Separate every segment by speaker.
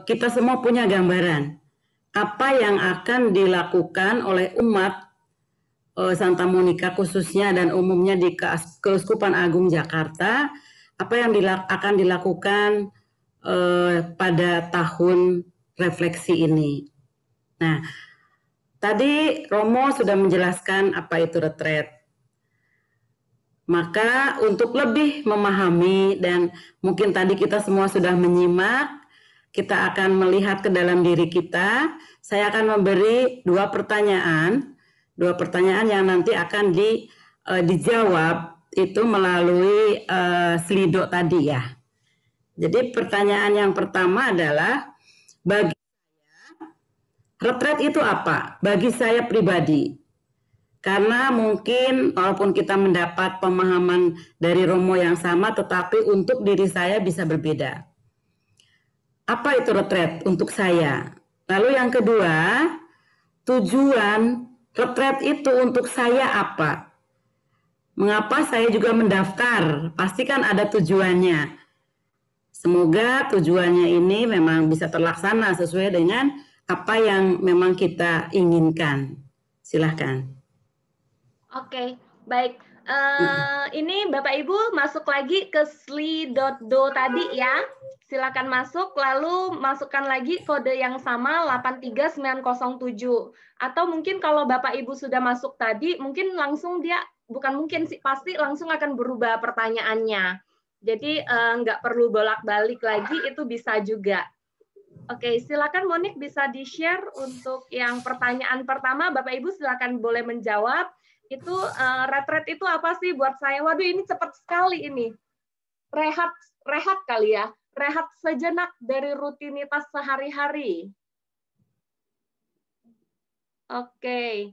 Speaker 1: kita semua punya gambaran apa yang akan dilakukan oleh umat Santa Monica khususnya dan umumnya di Keuskupan Agung Jakarta, apa yang akan dilakukan pada tahun refleksi ini. Nah, tadi Romo sudah menjelaskan apa itu retret. Maka untuk lebih memahami dan mungkin tadi kita semua sudah menyimak, kita akan melihat ke dalam diri kita. Saya akan memberi dua pertanyaan yang nanti akan dijawab itu melalui Slido tadi ya. Jadi pertanyaan yang pertama adalah, bagi retret itu apa? Bagi saya pribadi. Karena mungkin walaupun kita mendapat pemahaman dari Romo yang sama, tetapi untuk diri saya bisa berbeda. Apa itu retret untuk saya? Lalu yang kedua, tujuan retret itu untuk saya apa? Mengapa saya juga mendaftar? Pasti kan ada tujuannya. Semoga tujuannya ini memang bisa terlaksana sesuai dengan apa yang memang kita inginkan. Silahkan.
Speaker 2: Oke, baik. Ini Bapak Ibu masuk lagi ke sli.do tadi ya. Silakan masuk, lalu masukkan lagi kode yang sama 83907. Atau mungkin kalau Bapak Ibu sudah masuk tadi, mungkin langsung bukan mungkin sih, pasti langsung akan berubah pertanyaannya. Jadi nggak perlu bolak-balik lagi, itu bisa juga. Oke, silakan Monik bisa di-share untuk yang pertanyaan pertama. Bapak Ibu silakan boleh menjawab. Itu retret itu apa sih buat saya? Waduh, ini cepat sekali ini. Rehat kali ya. Rehat sejenak dari rutinitas sehari-hari. Oke.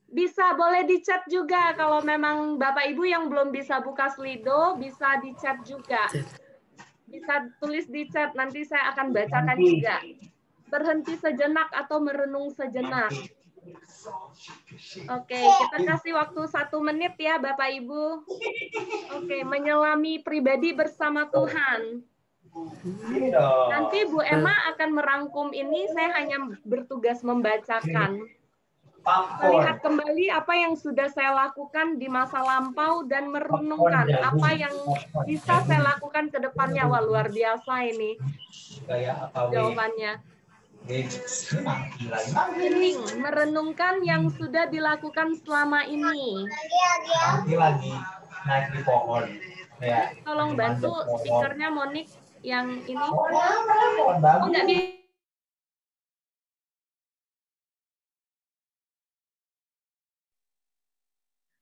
Speaker 2: Bisa boleh di chat juga kalau memang Bapak Ibu yang belum bisa buka Slido, bisa di chat juga. Bisa tulis di chat, nanti saya akan bacakan juga. Berhenti sejenak atau merenung sejenak. Oke, kita kasih waktu 1 menit ya Bapak Ibu. Oke, menyelami pribadi bersama Tuhan. Nanti Bu Emma akan merangkum ini, saya hanya bertugas membacakan. Melihat kembali apa yang sudah saya lakukan di masa lampau dan merenungkan apa yang bisa saya lakukan ke depannya. Wah, luar biasa ini jawabannya. Hening, merenungkan yang sudah dilakukan selama ini.
Speaker 3: Lagi naik di pohon. Ya,
Speaker 2: tolong bantu speakernya Monik yang ini. Oh, enggak bisa.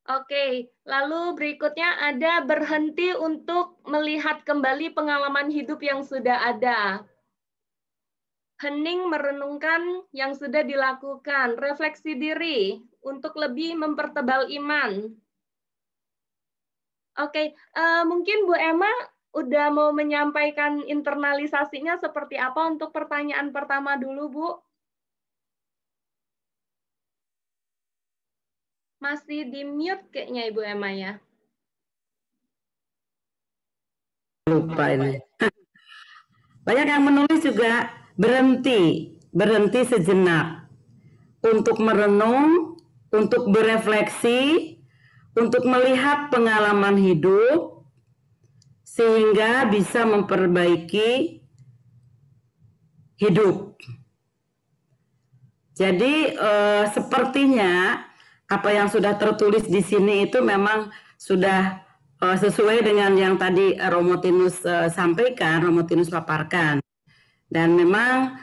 Speaker 2: Oke, lalu berikutnya ada berhenti untuk melihat kembali pengalaman hidup yang sudah ada. Hening merenungkan yang sudah dilakukan, refleksi diri untuk lebih mempertebal iman. Oke, mungkin Bu Emma udah mau menyampaikan internalisasinya seperti apa untuk pertanyaan pertama dulu, Bu? Masih di mute kayaknya Ibu Emma ya.
Speaker 1: Lupa ini. Banyak yang menulis juga berhenti sejenak untuk merenung, untuk berefleksi, untuk melihat pengalaman hidup sehingga bisa memperbaiki hidup. Jadi sepertinya apa yang sudah tertulis di sini itu memang sudah sesuai dengan yang tadi Romo Tinus sampaikan, Romo Tinus paparkan. Dan memang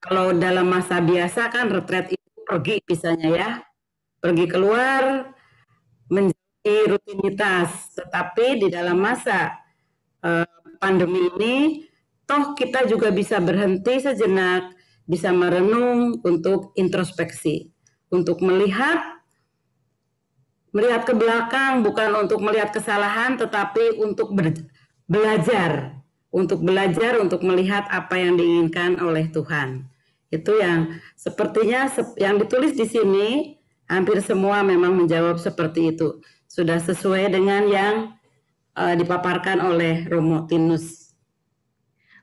Speaker 1: kalau dalam masa biasa kan retret itu pergi misalnya ya, pergi keluar menjadi rutinitas. Tetapi di dalam masa pandemi ini, toh kita juga bisa berhenti sejenak, bisa merenung untuk introspeksi, untuk melihat ke belakang, bukan untuk melihat kesalahan, tetapi untuk belajar, untuk melihat apa yang diinginkan oleh Tuhan. Itu yang sepertinya yang ditulis di sini, hampir semua memang menjawab seperti itu. Sudah sesuai dengan yang dipaparkan oleh Romo Tinus.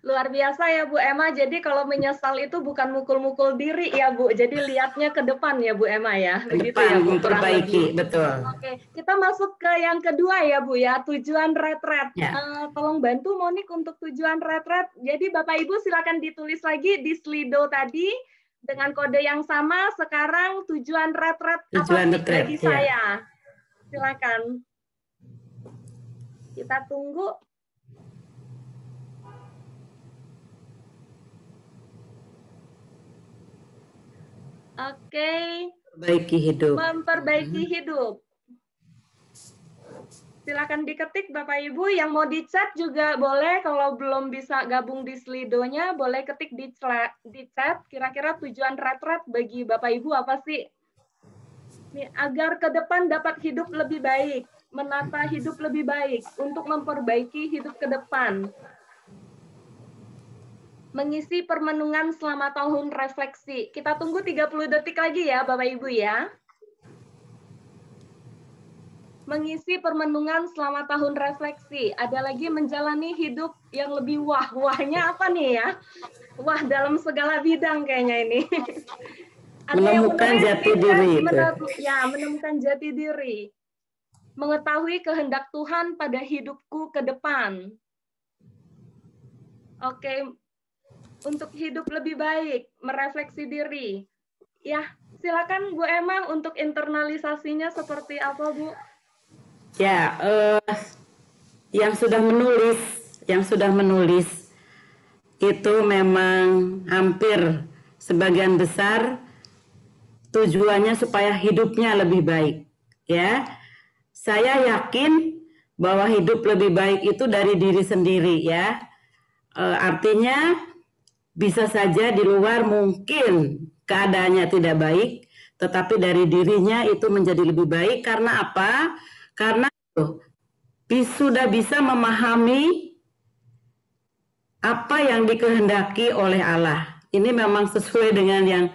Speaker 2: Luar biasa ya Bu Emma. Jadi kalau menyesal itu bukan mukul-mukul diri ya Bu. Jadi lihatnya ke depan ya Bu Emma ya.
Speaker 1: Ke
Speaker 2: Begitu ya
Speaker 1: depan
Speaker 2: Bu, kurang
Speaker 1: memperbaiki,
Speaker 2: lebih.
Speaker 1: betul.
Speaker 2: Oke, kita masuk ke yang kedua ya Bu ya. Tujuan retret.
Speaker 1: Ya.
Speaker 2: Tolong bantu Monik untuk tujuan retret. Jadi Bapak Ibu silakan ditulis lagi di Slido tadi dengan kode yang sama. Sekarang tujuan retret apa
Speaker 1: Tujuan
Speaker 2: sih
Speaker 1: retret,
Speaker 2: bagi
Speaker 1: ya.
Speaker 2: saya? Silakan. Kita tunggu. Oke.
Speaker 1: Memperbaiki hidup.
Speaker 2: Memperbaiki hidup. Silakan diketik Bapak Ibu, yang mau di chat juga boleh, kalau belum bisa gabung di Slido-nya boleh ketik di chat kira-kira tujuan retret bagi Bapak Ibu apa sih? Nih, agar ke depan dapat hidup lebih baik, menata hidup lebih baik, untuk memperbaiki hidup ke depan. Mengisi permenungan selama tahun refleksi. Kita tunggu 30 detik lagi ya Bapak Ibu ya. Mengisi permenungan selama tahun refleksi. Ada lagi menjalani hidup yang lebih wah. Wahnya apa nih ya? Wah dalam segala bidang kayaknya ini. Ada
Speaker 1: Menemukan
Speaker 2: yang
Speaker 1: jati diri itu.
Speaker 2: Ya, menemukan jati diri. Mengetahui kehendak Tuhan pada hidupku ke depan. Oke, untuk hidup lebih baik, merefleksi diri. Ya, silakan Bu Emma untuk internalisasinya seperti apa, Bu?
Speaker 1: Ya, yang sudah menulis itu memang hampir sebagian besar tujuannya supaya hidupnya lebih baik. Ya, saya yakin bahwa hidup lebih baik itu dari diri sendiri. Ya, artinya bisa saja di luar mungkin keadaannya tidak baik, tetapi dari dirinya itu menjadi lebih baik. Karena apa? Karena sudah bisa memahami apa yang dikehendaki oleh Allah. Ini memang sesuai dengan yang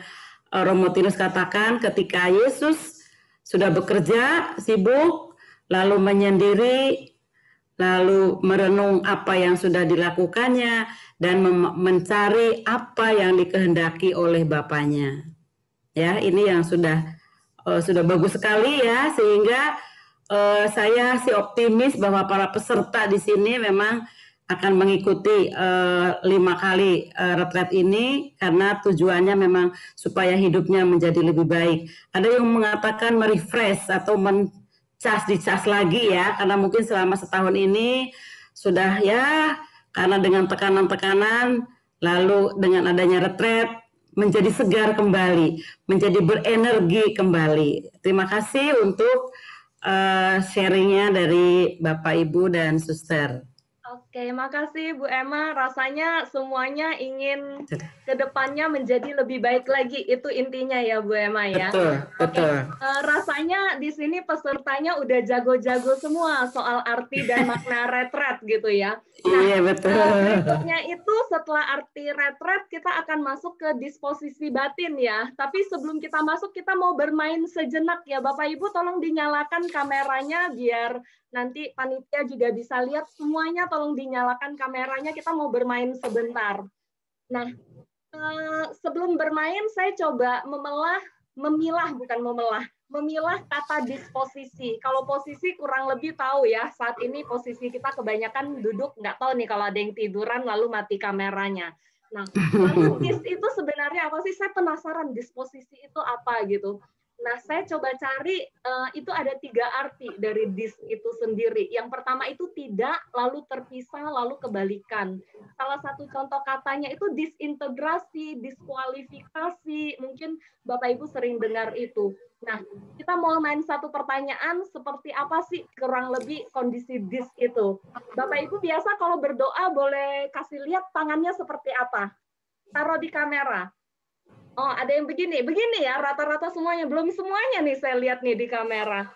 Speaker 1: Romotinus katakan, ketika Yesus sudah bekerja, sibuk, lalu menyendiri, lalu merenung apa yang sudah dilakukannya, dan mencari apa yang dikehendaki oleh Bapaknya. Ya, ini yang sudah bagus sekali ya, sehingga saya sih optimis bahwa para peserta di sini memang akan mengikuti 5 kali retret ini karena tujuannya memang supaya hidupnya menjadi lebih baik. Ada yang mengatakan merefresh atau dicas lagi ya, karena mungkin selama setahun ini sudah ya, karena dengan tekanan-tekanan, lalu dengan adanya retret menjadi segar kembali, menjadi berenergi kembali. Terima kasih untuk sharingnya dari Bapak, Ibu, dan Suster.
Speaker 2: Oke, makasih Bu Emma. Rasanya semuanya ingin ke depannya menjadi lebih baik lagi. Itu intinya ya Bu Emma ya.
Speaker 1: Betul.
Speaker 2: Rasanya di sini pesertanya udah jago-jago semua soal arti dan makna retret gitu ya. Nah,
Speaker 1: iya betul.
Speaker 2: Berikutnya itu setelah arti retret kita akan masuk ke disposisi batin ya. Tapi sebelum kita masuk kita mau bermain sejenak ya. Bapak Ibu tolong dinyalakan kameranya biar nanti panitia juga bisa lihat semuanya, tolong dinyalakan kameranya, kita mau bermain sebentar. Nah, sebelum bermain saya coba memilah kata disposisi. Kalau posisi kurang lebih tahu ya, saat ini posisi kita kebanyakan duduk, nggak tahu nih kalau ada yang tiduran lalu mati kameranya. Nah, lalu dis itu sebenarnya apa sih? Saya penasaran disposisi itu apa gitu. Nah, saya coba cari, itu ada 3 arti dari dis itu sendiri. Yang pertama itu tidak, lalu terpisah, lalu kebalikan. Salah satu contoh katanya itu disintegrasi, diskualifikasi. Mungkin Bapak Ibu sering dengar itu. Nah, kita mau main satu pertanyaan, seperti apa sih kurang lebih kondisi dis itu? Bapak Ibu biasa kalau berdoa boleh kasih lihat tangannya seperti apa? Taruh di kamera. Oh, ada yang begini ya, rata-rata semuanya. Belum semuanya nih saya lihat nih di kamera.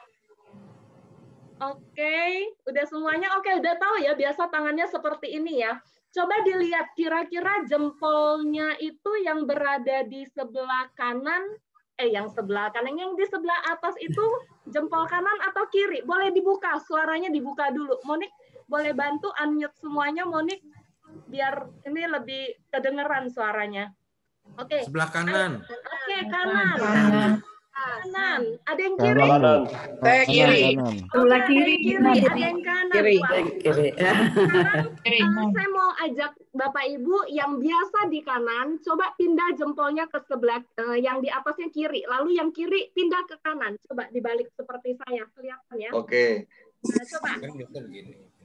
Speaker 2: Oke, udah semuanya. Oke, udah tahu ya, biasa tangannya seperti ini ya. Coba dilihat, kira-kira jempolnya itu yang berada di sebelah kanan, yang di sebelah atas itu jempol kanan atau kiri? Boleh dibuka, suaranya dibuka dulu. Monik, boleh bantu unmute semuanya, Monik? biar ini lebih kedengeran suaranya. Oke.
Speaker 4: Sebelah kanan.
Speaker 2: Oke, kanan. Kanan. Ada yang kiri?
Speaker 5: Kanan.
Speaker 6: Saya kiri.
Speaker 2: Sebelah kiri. Ada yang kanan.
Speaker 6: Kiri.
Speaker 2: Wah.
Speaker 1: Kiri.
Speaker 2: Sekarang saya mau ajak Bapak Ibu yang biasa di kanan, coba pindah jempolnya ke sebelah yang di atasnya kiri. Lalu yang kiri pindah ke kanan. Coba dibalik seperti saya. Kelihatan ya?
Speaker 5: Oke.
Speaker 2: Nah, coba.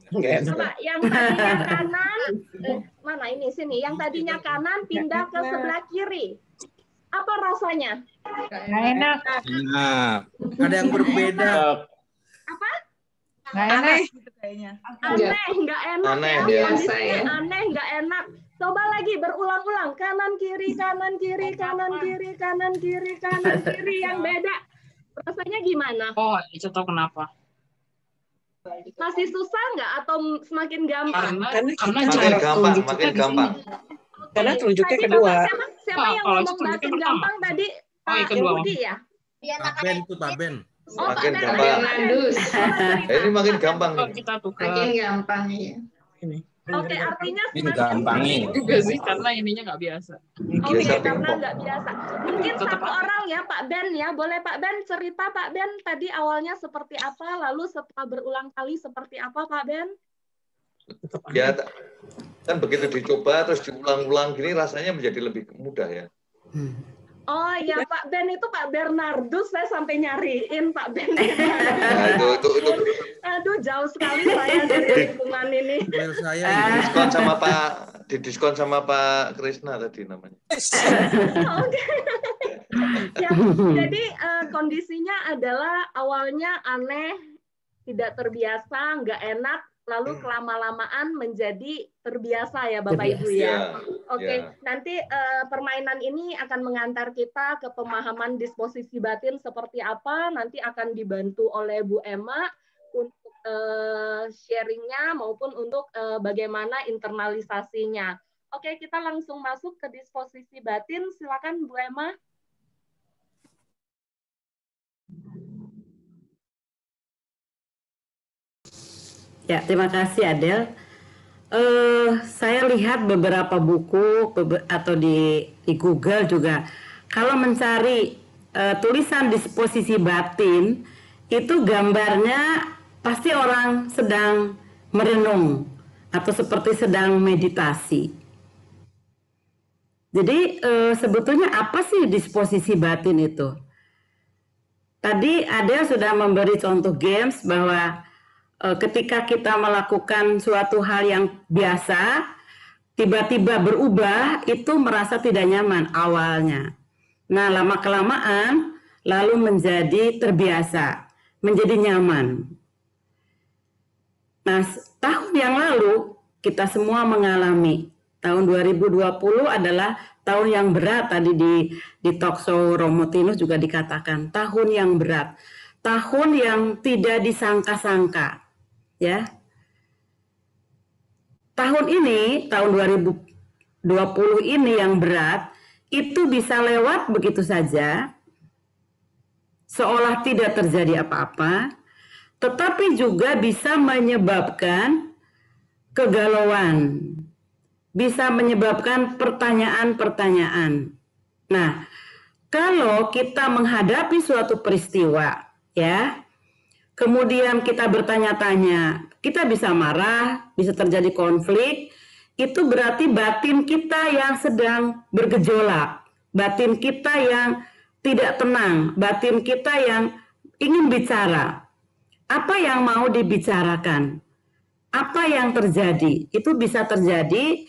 Speaker 6: Enggak.
Speaker 2: Coba yang tadinya kanan, mana ini sini? Yang tadinya kanan pindah ke sebelah kiri. Apa rasanya?
Speaker 7: Nggak enak.
Speaker 4: Nah, ada yang berbeda.
Speaker 2: Apa?
Speaker 7: Nggak enak gitu kayaknya.
Speaker 2: Aneh, nggak enak.
Speaker 5: Aneh,
Speaker 2: ya.
Speaker 5: biasa
Speaker 2: Kondisinya
Speaker 5: ya.
Speaker 2: aneh, nggak enak. Coba lagi berulang-ulang. Kanan kiri, kanan kiri, kanan kiri, kanan kiri, kanan kiri yang beda. Rasanya gimana?
Speaker 8: Oh, itu tahu kenapa?
Speaker 2: Masih susah nggak atau semakin gampang?
Speaker 8: Karena
Speaker 5: Makin
Speaker 8: cara
Speaker 5: gampang,
Speaker 8: tunjuknya
Speaker 5: makin
Speaker 8: di
Speaker 5: gampang.
Speaker 8: sini.
Speaker 6: Karena telunjuknya
Speaker 2: Tadi
Speaker 6: kedua.
Speaker 2: Siapa yang
Speaker 8: Kalau
Speaker 2: ngomong
Speaker 8: tunjuknya
Speaker 2: makin
Speaker 8: pertama.
Speaker 2: gampang tadi?
Speaker 8: Oh, yang
Speaker 2: Pak
Speaker 8: kedua.
Speaker 2: Budi ya?
Speaker 4: Pak Ben tuh Pak Ben.
Speaker 2: Oh, Pak
Speaker 5: Makin
Speaker 2: Ben.
Speaker 5: gampang. Ini makin gampang.
Speaker 8: Kalau kita tukar
Speaker 7: gampang ya.
Speaker 8: ini.
Speaker 2: Oke, artinya
Speaker 4: Ini
Speaker 2: semakin
Speaker 4: gampangin.
Speaker 8: Juga sih karena ininya nggak biasa.
Speaker 2: Oke,
Speaker 5: Biasa
Speaker 2: karena
Speaker 5: pingpong.
Speaker 2: nggak biasa. Mungkin
Speaker 8: Tetap
Speaker 2: satu orang ya, Pak Ben ya. Boleh Pak Ben cerita Pak Ben tadi awalnya seperti apa, lalu setelah berulang kali seperti apa Pak Ben?
Speaker 5: Ya, kan begitu dicoba terus diulang-ulang gini rasanya menjadi lebih mudah ya.
Speaker 2: Oh ya Pak Ben itu Pak Bernardus, saya sampai nyariin Pak Ben.
Speaker 5: Nah, itu
Speaker 2: Aduh, jauh sekali saya dari lingkungan ini.
Speaker 4: Email saya
Speaker 5: didiskon sama Pak Krisna tadi namanya.
Speaker 2: Oke. Ya, jadi kondisinya adalah awalnya aneh, tidak terbiasa, nggak enak, lalu kelama-lamaan menjadi terbiasa ya Bapak Ibu ya.
Speaker 5: Ya,
Speaker 2: Oke,
Speaker 5: ya.
Speaker 2: nanti permainan ini akan mengantar kita ke pemahaman disposisi batin seperti apa. Nanti akan dibantu oleh Bu Emma untuk sharingnya maupun untuk bagaimana internalisasinya. Oke, kita langsung masuk ke disposisi batin. Silakan Bu Emma.
Speaker 1: Ya, terima kasih Adel. Saya lihat beberapa buku atau di Google juga. Kalau mencari tulisan disposisi batin, itu gambarnya pasti orang sedang merenung atau seperti sedang meditasi. Jadi sebetulnya apa sih disposisi batin itu? Tadi Adel sudah memberi contoh games bahwa ketika kita melakukan suatu hal yang biasa, tiba-tiba berubah, itu merasa tidak nyaman awalnya. Nah, lama-kelamaan lalu menjadi terbiasa, menjadi nyaman. Nah, tahun yang lalu kita semua mengalami, tahun 2020 adalah tahun yang berat. Tadi di talk show Romo Tinus juga dikatakan, tahun yang berat. Tahun yang tidak disangka-sangka. Ya, tahun ini, tahun 2020 ini yang berat, itu bisa lewat begitu saja, seolah tidak terjadi apa-apa, tetapi juga bisa menyebabkan kegalauan, bisa menyebabkan pertanyaan-pertanyaan. Nah, kalau kita menghadapi suatu peristiwa, ya, kemudian kita bertanya-tanya, kita bisa marah, bisa terjadi konflik, itu berarti batin kita yang sedang bergejolak, batin kita yang tidak tenang, batin kita yang ingin bicara. Apa yang mau dibicarakan? Apa yang terjadi? Itu bisa terjadi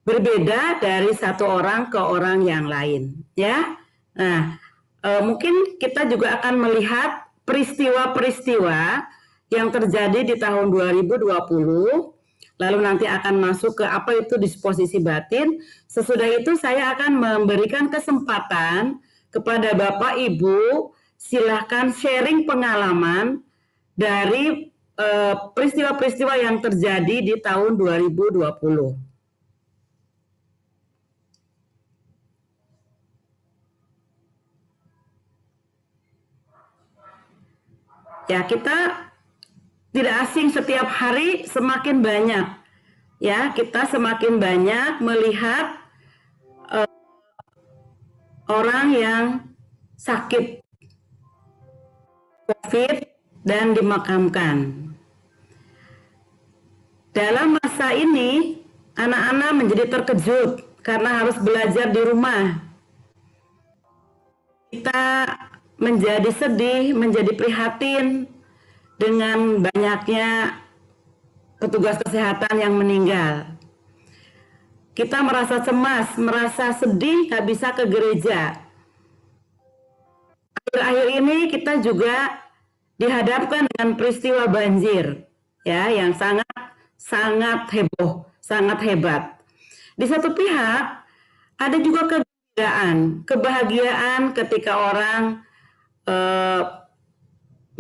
Speaker 1: berbeda dari satu orang ke orang yang lain, ya. Nah, mungkin kita juga akan melihat peristiwa-peristiwa yang terjadi di tahun 2020, lalu nanti akan masuk ke apa itu disposisi batin. Sesudah itu saya akan memberikan kesempatan kepada Bapak Ibu, silahkan sharing pengalaman dari peristiwa-peristiwa yang terjadi di tahun 2020. Ya, kita tidak asing, setiap hari semakin banyak ya kita semakin banyak melihat orang yang sakit COVID dan dimakamkan. Dalam masa ini, anak-anak menjadi terkejut karena harus belajar di rumah. Kita menjadi sedih, menjadi prihatin dengan banyaknya petugas kesehatan yang meninggal. Kita merasa cemas, merasa sedih, nggak bisa ke gereja. Akhir-akhir ini kita juga dihadapkan dengan peristiwa banjir, ya, yang sangat heboh, sangat hebat. Di satu pihak ada juga kebahagiaan ketika orang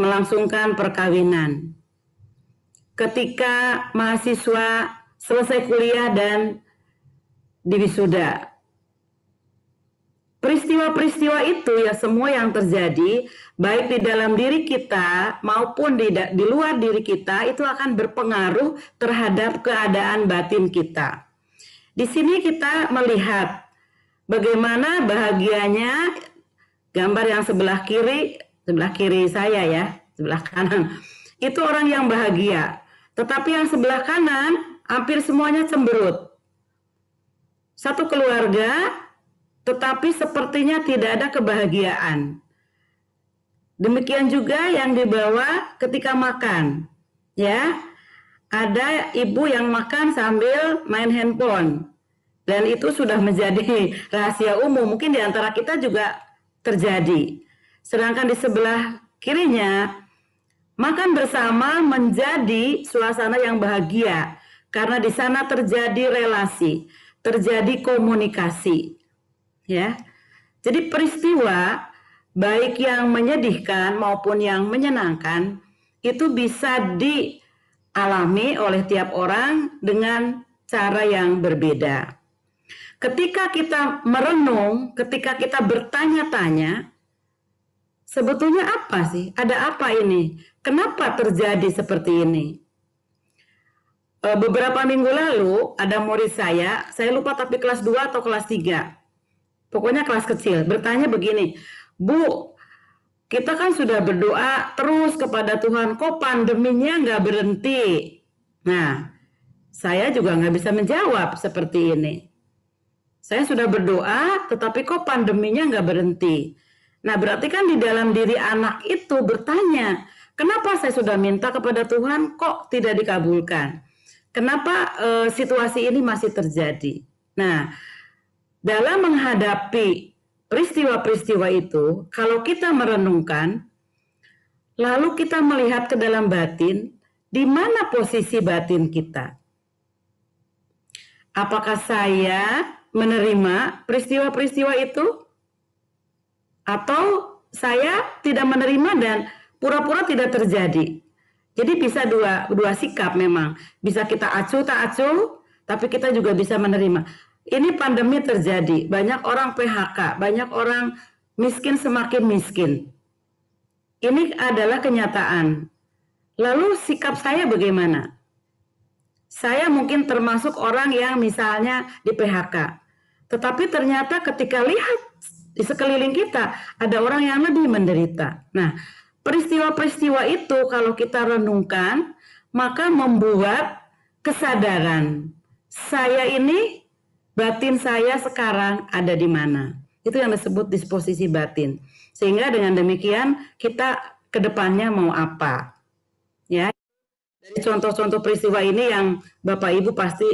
Speaker 1: melangsungkan perkawinan, ketika mahasiswa selesai kuliah dan diwisuda. Peristiwa-peristiwa itu ya semua yang terjadi baik di dalam diri kita maupun di luar diri kita itu akan berpengaruh terhadap keadaan batin kita. Di sini kita melihat bagaimana bahagianya gambar yang sebelah kiri saya ya, sebelah kanan. Itu orang yang bahagia. Tetapi yang sebelah kanan hampir semuanya cemberut. Satu keluarga tetapi sepertinya tidak ada kebahagiaan. Demikian juga yang di bawah ketika makan. Ya. Ada ibu yang makan sambil main handphone. Dan itu sudah menjadi rahasia umum. Mungkin di antara kita juga terjadi. Sedangkan di sebelah kirinya, makan bersama menjadi suasana yang bahagia. Karena di sana terjadi relasi, terjadi komunikasi. Ya. Jadi peristiwa baik yang menyedihkan maupun yang menyenangkan itu bisa dialami oleh tiap orang dengan cara yang berbeda. Ketika kita merenung, ketika kita bertanya-tanya, sebetulnya apa sih? Ada apa ini? Kenapa terjadi seperti ini? Beberapa minggu lalu ada murid saya lupa tapi kelas 2 atau kelas 3. Pokoknya kelas kecil, bertanya begini, Bu, kita kan sudah berdoa terus kepada Tuhan, kok pandeminya nggak berhenti? Nah, saya juga nggak bisa menjawab seperti ini. Saya sudah berdoa, tetapi kok pandeminya nggak berhenti? Nah, berarti kan di dalam diri anak itu bertanya, kenapa saya sudah minta kepada Tuhan, kok tidak dikabulkan? Kenapa situasi ini masih terjadi? Nah, dalam menghadapi peristiwa-peristiwa itu, kalau kita merenungkan, lalu kita melihat ke dalam batin, di mana posisi batin kita? Apakah saya menerima peristiwa-peristiwa itu? Atau saya tidak menerima dan pura-pura tidak terjadi? Jadi bisa dua sikap memang. Bisa kita acuh tak acuh, tapi kita juga bisa menerima. Ini pandemi terjadi, banyak orang PHK, banyak orang miskin semakin miskin. Ini adalah kenyataan. Lalu sikap saya bagaimana? Saya mungkin termasuk orang yang misalnya di PHK. Tetapi ternyata ketika lihat di sekeliling kita, ada orang yang lebih menderita. Nah, peristiwa-peristiwa itu kalau kita renungkan, maka membuat kesadaran. Saya ini, batin saya sekarang ada di mana? Itu yang disebut disposisi batin. Sehingga dengan demikian kita ke depannya mau apa? Ya. Dari contoh-contoh peristiwa ini yang Bapak Ibu pasti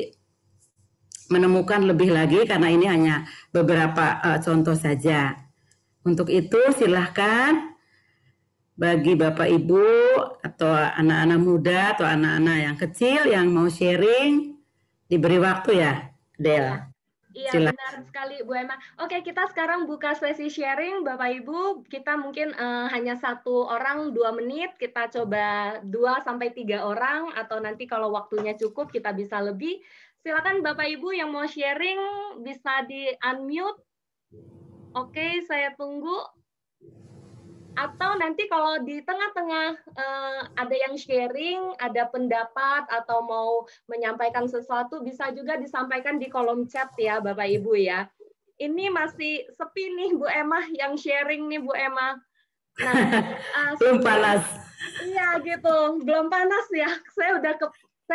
Speaker 1: menemukan lebih lagi karena ini hanya beberapa contoh saja. Untuk itu silahkan bagi Bapak Ibu atau anak-anak muda atau anak-anak yang kecil yang mau sharing diberi waktu ya, Del.
Speaker 2: Iya, benar sekali Bu Emma. Oke, kita sekarang buka sesi sharing Bapak Ibu. Kita mungkin hanya 1 orang 2 menit, kita coba 2-3 orang atau nanti kalau waktunya cukup kita bisa lebih. Silakan Bapak Ibu yang mau sharing bisa di unmute. Oke, saya tunggu. Atau nanti kalau di tengah-tengah ada yang sharing, ada pendapat atau mau menyampaikan sesuatu, bisa juga disampaikan di kolom chat ya Bapak Ibu ya. Ini masih sepi nih Bu Emma yang sharing nih Bu Emma. Nah,
Speaker 1: belum panas.
Speaker 2: Iya gitu, belum panas ya. Saya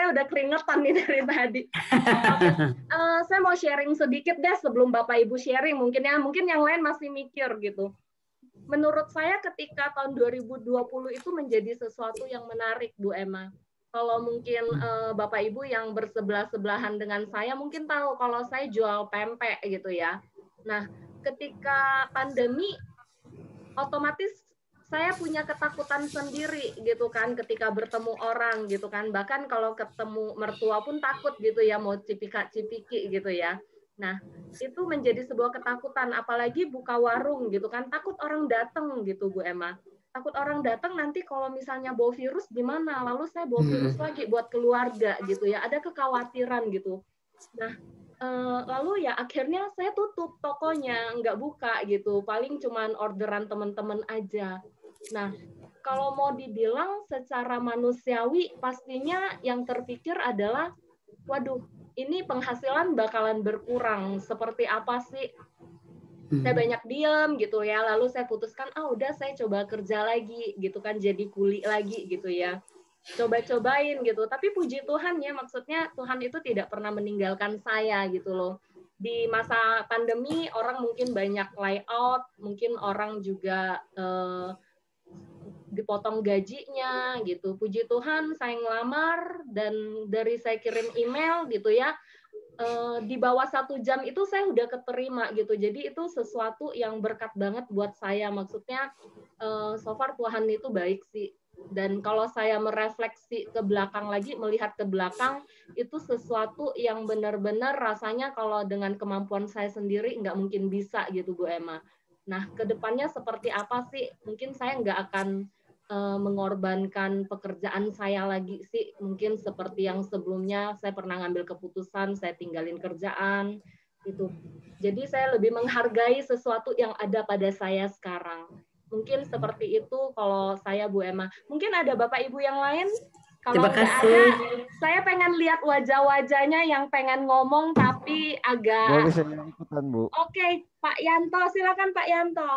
Speaker 2: udah keringetan nih dari tadi. Saya mau sharing sedikit deh sebelum Bapak Ibu sharing. Mungkin yang lain masih mikir gitu. Menurut saya ketika tahun 2020 itu menjadi sesuatu yang menarik, Bu Emma. Kalau mungkin Bapak Ibu yang bersebelah-sebelahan dengan saya mungkin tahu kalau saya jual pempek gitu ya. Nah, ketika pandemi, otomatis saya punya ketakutan sendiri gitu kan ketika bertemu orang gitu kan. Bahkan kalau ketemu mertua pun takut gitu ya, mau cipika-cipiki gitu ya. Nah, itu menjadi sebuah ketakutan, apalagi buka warung gitu kan, takut orang datang gitu Bu Emma. Takut orang datang nanti kalau misalnya bawa virus gimana, lalu saya bawa virus lagi buat keluarga gitu ya, ada kekhawatiran gitu. Nah, lalu ya akhirnya saya tutup tokonya, nggak buka gitu, paling cuman orderan teman-teman aja. Nah, kalau mau dibilang secara manusiawi, pastinya yang terpikir adalah, waduh, ini penghasilan bakalan berkurang. Seperti apa sih? Saya banyak diem gitu ya, lalu saya putuskan, udah saya coba kerja lagi gitu kan, jadi kuli lagi gitu ya. Coba-cobain gitu. Tapi puji Tuhan ya, maksudnya Tuhan itu tidak pernah meninggalkan saya gitu loh. Di masa pandemi orang mungkin banyak layout, mungkin orang juga dipotong gajinya gitu. Puji Tuhan saya ngelamar dan dari saya kirim email gitu ya, di bawah 1 jam itu saya udah keterima gitu. Jadi itu sesuatu yang berkat banget buat saya. Maksudnya so far Tuhan itu baik sih. Dan kalau saya merefleksi ke belakang lagi, melihat ke belakang, itu sesuatu yang benar-benar rasanya kalau dengan kemampuan saya sendiri nggak mungkin bisa gitu Bu Emma. Nah, kedepannya seperti apa sih? Mungkin saya nggak akan mengorbankan pekerjaan saya lagi sih. Mungkin seperti yang sebelumnya saya pernah ngambil keputusan, saya tinggalin kerjaan gitu. Jadi saya lebih menghargai sesuatu yang ada pada saya sekarang. Mungkin seperti itu kalau saya Bu Emma. Mungkin ada Bapak Ibu yang lain? Kalau nggak ada, saya pengen lihat wajah-wajahnya yang pengen ngomong tapi agak...
Speaker 9: Boleh saya ikutan, Bu?
Speaker 2: Oke, Pak Yanto. Silakan Pak Yanto.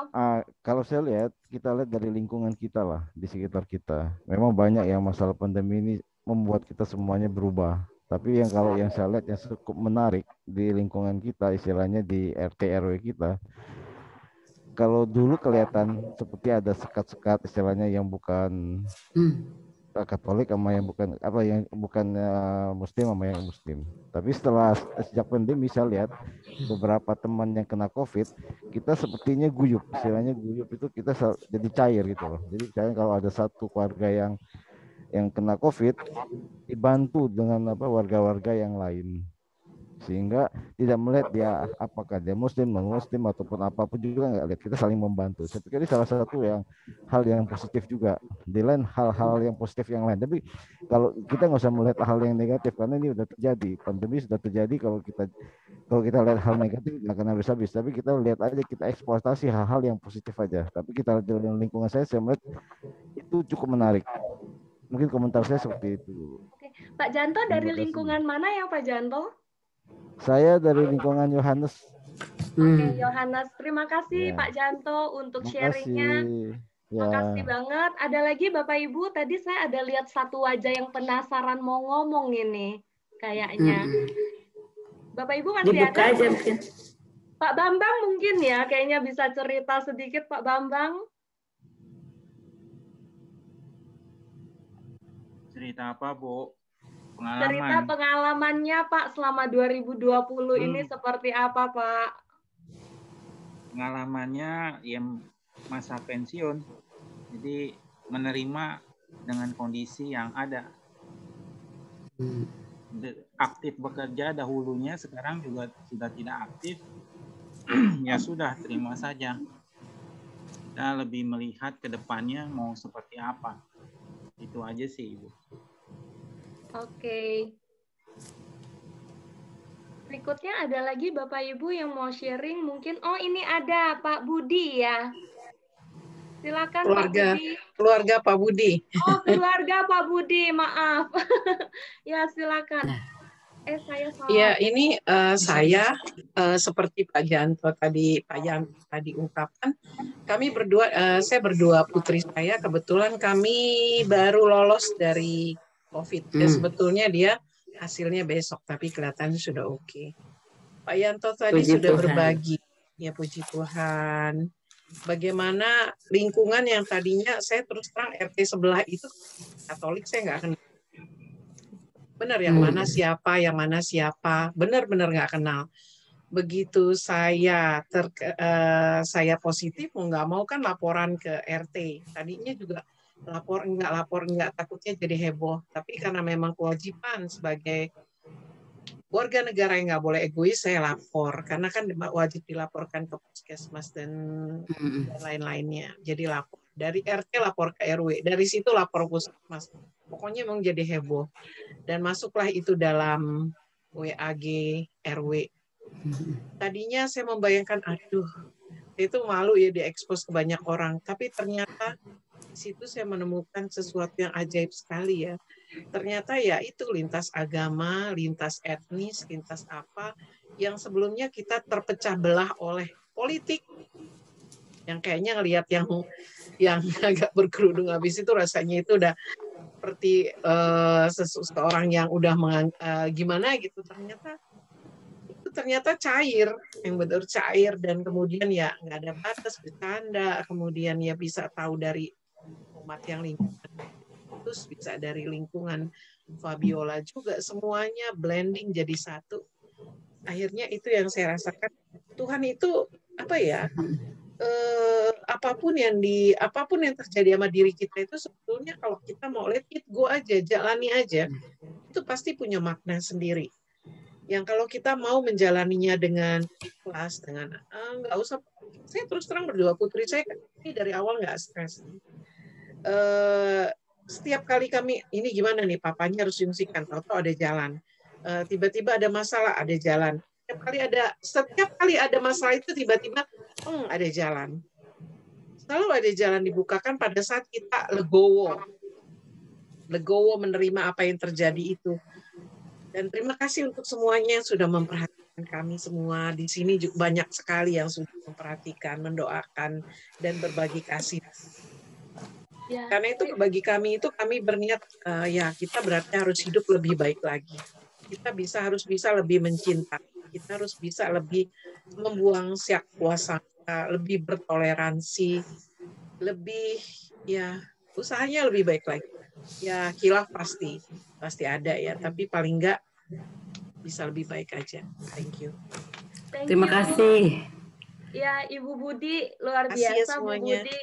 Speaker 9: Kalau saya lihat, kita lihat dari lingkungan kita lah, di sekitar kita. Memang banyak yang masalah pandemi ini membuat kita semuanya berubah. Tapi kalau yang saya lihat yang cukup menarik di lingkungan kita, istilahnya di RT RW kita, kalau dulu kelihatan seperti ada sekat-sekat istilahnya yang bukan Katolik sama yang bukan Muslim sama yang Muslim. Tapi sejak pandemi saya lihat beberapa teman yang kena COVID, kita sepertinya guyup, istilahnya guyup itu kita jadi cair gitu loh. Jadi kalau ada satu keluarga yang kena COVID, dibantu dengan warga-warga yang lain. Sehingga tidak melihat dia apakah dia Muslim, non-Muslim ataupun apapun juga nggak lihat, kita saling membantu. Saya pikir ini salah satu hal yang positif juga. Di lain hal-hal yang positif yang lain. Tapi kalau kita nggak usah melihat hal yang negatif karena ini sudah terjadi, pandemi sudah terjadi. Kalau kita lihat hal negatif nggak akan habis-habis. Tapi kita lihat aja, kita eksploitasi hal-hal yang positif aja. Tapi kita lihat dalam lingkungan saya melihat itu cukup menarik. Mungkin komentar saya seperti itu.
Speaker 2: Oke. Pak Janto dari lingkungan mana ya Pak Janto?
Speaker 9: Saya dari lingkungan Yohanes.
Speaker 2: Oke, Yohanes. Terima kasih Pak Janto untuk sharingnya. Terima kasih banget. Ada lagi Bapak Ibu, tadi saya ada lihat satu wajah yang penasaran mau ngomong ini kayaknya. Bapak Ibu masih
Speaker 1: dibuka
Speaker 2: ada?
Speaker 1: Aja mungkin.
Speaker 2: Pak Bambang mungkin ya, kayaknya bisa cerita sedikit Pak Bambang.
Speaker 10: Cerita apa, Bu?
Speaker 2: Cerita pengalamannya Pak selama 2020 ini seperti apa Pak?
Speaker 10: Pengalamannya ya masa pensiun, jadi menerima dengan kondisi yang ada. Aktif bekerja dahulunya, sekarang juga sudah tidak aktif. Ya sudah, terima saja. Kita lebih melihat ke depannya mau seperti apa. Itu aja sih, Ibu.
Speaker 2: Oke. Berikutnya ada lagi Bapak Ibu yang mau sharing mungkin. Oh, ini ada Pak Budi ya. Silakan
Speaker 6: Keluarga,
Speaker 2: Pak Budi.
Speaker 6: keluarga Pak Budi.
Speaker 2: Oh, keluarga Pak Budi, maaf. Ya, silakan. Saya salah.
Speaker 6: Ya, ini saya seperti Pak Janto tadi ungkapkan, kami berdua, saya berdua putri saya kebetulan kami baru lolos dari COVID. Ya, sebetulnya dia hasilnya besok, tapi kelihatannya sudah oke. Pak Yanto tadi
Speaker 1: Puji
Speaker 6: sudah
Speaker 1: Tuhan.
Speaker 6: berbagi, ya puji Tuhan. Bagaimana lingkungan yang tadinya saya terus terang RT sebelah itu Katolik saya nggak kenal. Benar yang mana siapa, benar-benar nggak kenal. Begitu saya positif, mau nggak mau kan laporan ke RT. Tadinya juga lapor enggak, takutnya jadi heboh. Tapi karena memang kewajiban sebagai warga negara yang nggak boleh egois, saya lapor. Karena kan wajib dilaporkan ke puskesmas dan lain-lainnya. Jadi lapor. Dari RT lapor ke RW. Dari situ lapor puskesmas. Pokoknya memang jadi heboh. Dan masuklah itu dalam WAG RW. Tadinya saya membayangkan, aduh, itu malu ya diekspos ke banyak orang. Tapi ternyata di situ saya menemukan sesuatu yang ajaib sekali ya. Ternyata ya itu lintas agama, lintas etnis, lintas apa, yang sebelumnya kita terpecah belah oleh politik. Yang kayaknya ngelihat yang agak berkerudung habis itu rasanya itu udah seperti seseorang yang udah gimana gitu, ternyata cair, yang betul cair, dan kemudian ya nggak ada batas bercanda, kemudian ya bisa tahu dari umat yang lingkungan, terus bisa dari lingkungan Fabiola juga, semuanya blending jadi satu. Akhirnya itu yang saya rasakan, Tuhan itu apa ya, apapun yang terjadi sama diri kita itu sebetulnya kalau kita mau let it go aja, jalani aja, itu pasti punya makna sendiri. Yang kalau kita mau menjalaninya dengan ikhlas, dengan nggak usah, saya terus terang berdua putri saya ini dari awal nggak stres. Setiap kali kami ini gimana nih, papanya harus diungsikan, tahu-tahu ada jalan. Tiba-tiba ada masalah, ada jalan. Setiap kali ada masalah itu tiba-tiba ada jalan. Selalu ada jalan dibukakan pada saat kita legowo menerima apa yang terjadi itu. Dan terima kasih untuk semuanya yang sudah memperhatikan kami semua. Di sini juga banyak sekali yang sudah memperhatikan, mendoakan, dan berbagi kasih. Ya. Karena itu bagi kami itu kami berniat, ya kita berarti harus hidup lebih baik lagi. Kita harus bisa lebih mencintai. Kita harus bisa lebih membuang siak kuasa, lebih bertoleransi, lebih ya usahanya lebih baik lagi. Ya khilaf pasti ada ya, tapi paling enggak bisa lebih baik aja. Thank you.
Speaker 1: Terima kasih.
Speaker 2: Ya, Ibu Budi luar biasa, Bu Budi.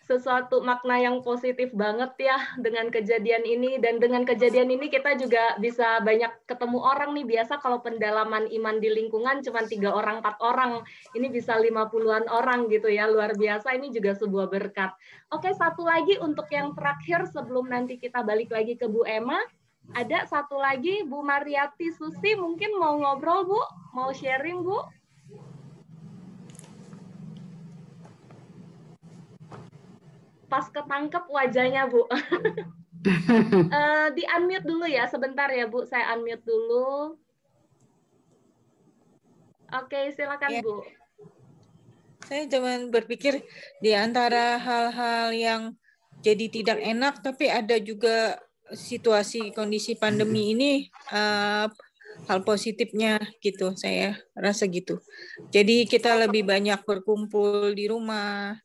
Speaker 2: Sesuatu makna yang positif banget ya dengan kejadian ini, dan dengan kejadian ini kita juga bisa banyak ketemu orang nih. Biasa kalau pendalaman iman di lingkungan cuma 3 orang, 4 orang. Ini bisa 50-an orang gitu ya. Luar biasa, ini juga sebuah berkat. Oke, satu lagi untuk yang terakhir sebelum nanti kita balik lagi ke Bu Emma. Ada satu lagi Bu Mariati Susi, mungkin mau ngobrol Bu, mau sharing Bu. Pas ketangkep wajahnya Bu. Di unmute dulu ya, sebentar ya Bu, saya unmute dulu. Oke, silakan ya. Bu.
Speaker 11: Saya cuma berpikir di antara hal-hal yang jadi tidak enak, tapi ada juga situasi kondisi pandemi ini hal positifnya gitu, saya rasa gitu. Jadi kita lebih banyak berkumpul di rumah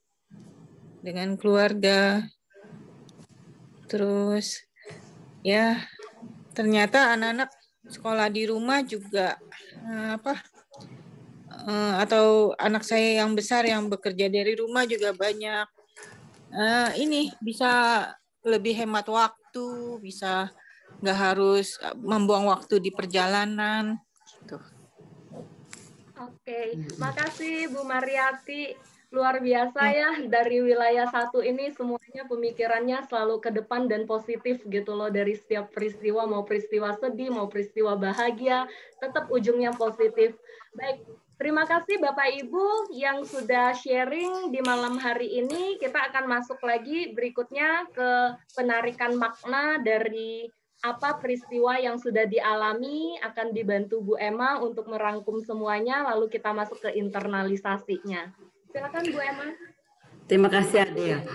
Speaker 11: dengan keluarga. Terus ya ternyata anak-anak sekolah di rumah juga atau anak saya yang besar yang bekerja dari rumah juga banyak. Ini bisa lebih hemat waktu, bisa nggak harus membuang waktu di perjalanan. Gitu.
Speaker 2: Oke, makasih Bu Mariati. Luar biasa ya, dari wilayah 1 ini semuanya pemikirannya selalu ke depan dan positif gitu loh. Dari setiap peristiwa, mau peristiwa sedih, mau peristiwa bahagia, tetap ujungnya positif. Baik, Terima kasih Bapak Ibu yang sudah sharing di malam hari ini. Kita akan masuk lagi berikutnya ke penarikan makna dari apa peristiwa yang sudah dialami, akan dibantu Bu Emma untuk merangkum semuanya, lalu kita masuk ke internalisasinya. Silakan Bu Emma.
Speaker 1: Terima kasih Adil.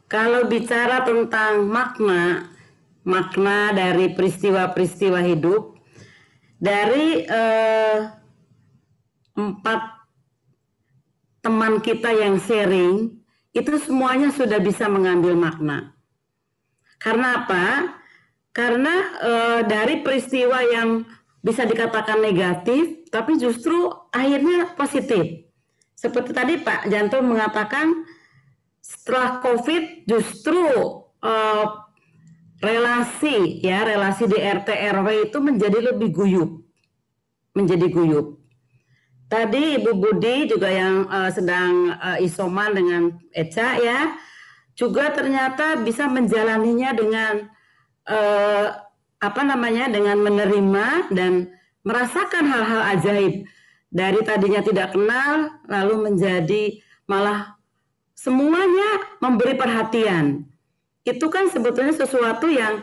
Speaker 1: Kalau bicara tentang makna dari peristiwa-peristiwa hidup, dari 4 teman kita yang sharing, itu semuanya sudah bisa mengambil makna. Karena apa? Karena dari peristiwa yang bisa dikatakan negatif, tapi justru akhirnya positif. Seperti tadi Pak Janto mengatakan, setelah COVID justru relasi di RT RW itu menjadi lebih guyup, Tadi Ibu Budi juga yang sedang isoman dengan Eca ya, juga ternyata bisa menjalaninya dengan dengan menerima dan merasakan hal-hal ajaib dari tadinya tidak kenal lalu menjadi malah semuanya memberi perhatian. Itu kan sebetulnya sesuatu yang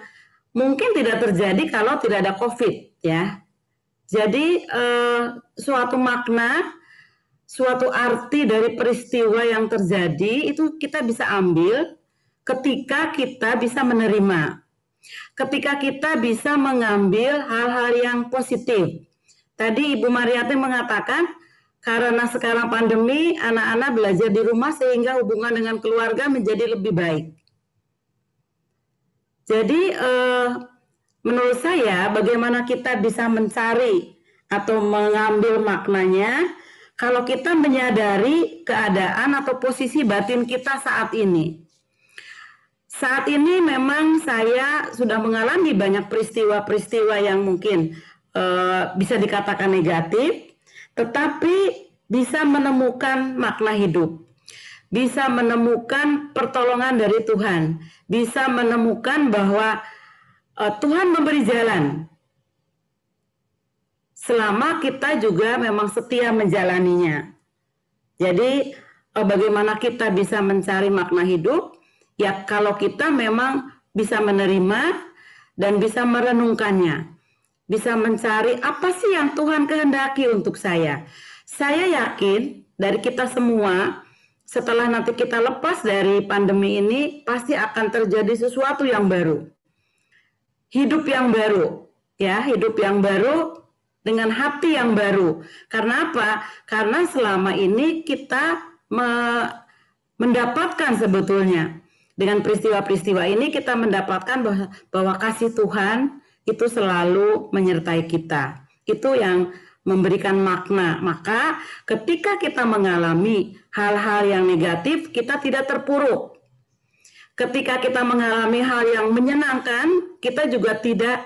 Speaker 1: mungkin tidak terjadi kalau tidak ada COVID ya. Jadi suatu makna, suatu arti dari peristiwa yang terjadi itu kita bisa ambil ketika kita bisa menerima. Ketika kita bisa mengambil hal-hal yang positif. Tadi Ibu Mariati mengatakan karena sekarang pandemi, anak-anak belajar di rumah sehingga hubungan dengan keluarga menjadi lebih baik. Jadi menurut saya bagaimana kita bisa mencari atau mengambil maknanya kalau kita menyadari keadaan atau posisi batin kita saat ini. Saat ini memang saya sudah mengalami banyak peristiwa-peristiwa yang mungkin bisa dikatakan negatif, tetapi bisa menemukan makna hidup, bisa menemukan pertolongan dari Tuhan, bisa menemukan bahwa Tuhan memberi jalan selama kita juga memang setia menjalaninya. Jadi bagaimana kita bisa mencari makna hidup? Ya kalau kita memang bisa menerima dan bisa merenungkannya. Bisa mencari apa sih yang Tuhan kehendaki untuk saya. Saya yakin dari kita semua setelah nanti kita lepas dari pandemi ini pasti akan terjadi sesuatu yang baru. Hidup yang baru, ya, hidup yang baru dengan hati yang baru. Karena apa? Karena selama ini kita mendapatkan sebetulnya dengan peristiwa-peristiwa ini kita mendapatkan bahwa kasih Tuhan itu selalu menyertai kita. Itu yang memberikan makna. Maka ketika kita mengalami hal-hal yang negatif, kita tidak terpuruk. Ketika kita mengalami hal yang menyenangkan, kita juga tidak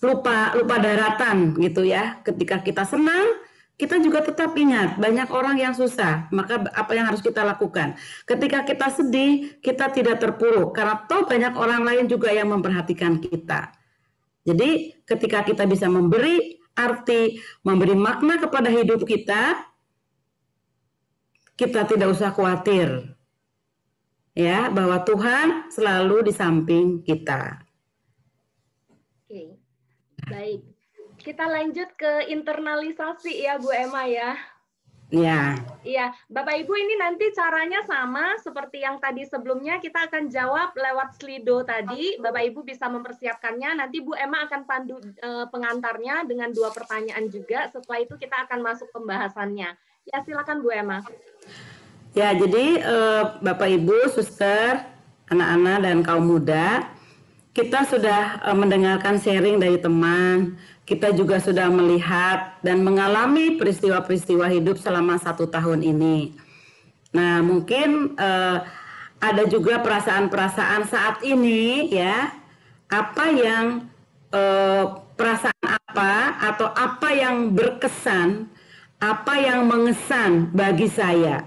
Speaker 1: lupa daratan gitu ya. Ketika kita senang, kita juga tetap ingat banyak orang yang susah. Maka apa yang harus kita lakukan? Ketika kita sedih, kita tidak terpuruk karena toh banyak orang lain juga yang memperhatikan kita. Jadi ketika kita bisa memberi arti, memberi makna kepada hidup kita, kita tidak usah khawatir. Ya, bahwa Tuhan selalu di samping kita.
Speaker 2: Oke. Baik. Kita lanjut ke internalisasi ya Bu Emma ya.
Speaker 1: Ya.
Speaker 2: Iya, Bapak Ibu ini nanti caranya sama seperti yang tadi sebelumnya, kita akan jawab lewat Slido tadi. Bapak Ibu bisa mempersiapkannya. Nanti Bu Emma akan pandu pengantarnya dengan 2 pertanyaan juga. Setelah itu kita akan masuk pembahasannya. Ya, silakan Bu Emma.
Speaker 1: Ya, jadi Bapak Ibu, suster, anak-anak dan kaum muda, kita sudah mendengarkan sharing dari teman. Kita juga sudah melihat dan mengalami peristiwa-peristiwa hidup selama 1 tahun ini. Nah, mungkin ada juga perasaan-perasaan saat ini ya, apa yang perasaan apa atau apa yang berkesan, apa yang mengesan bagi saya.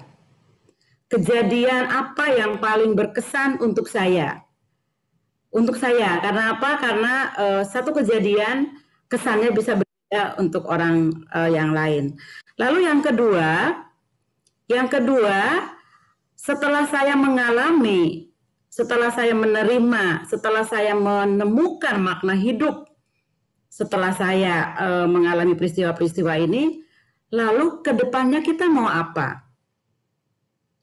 Speaker 1: Kejadian apa yang paling berkesan untuk saya? Untuk saya, karena apa? Karena satu kejadian kesannya bisa berbeda ya untuk orang yang lain. Lalu yang kedua, setelah saya mengalami, setelah saya menerima, setelah saya menemukan makna hidup, setelah saya mengalami peristiwa-peristiwa ini, lalu ke depannya kita mau apa?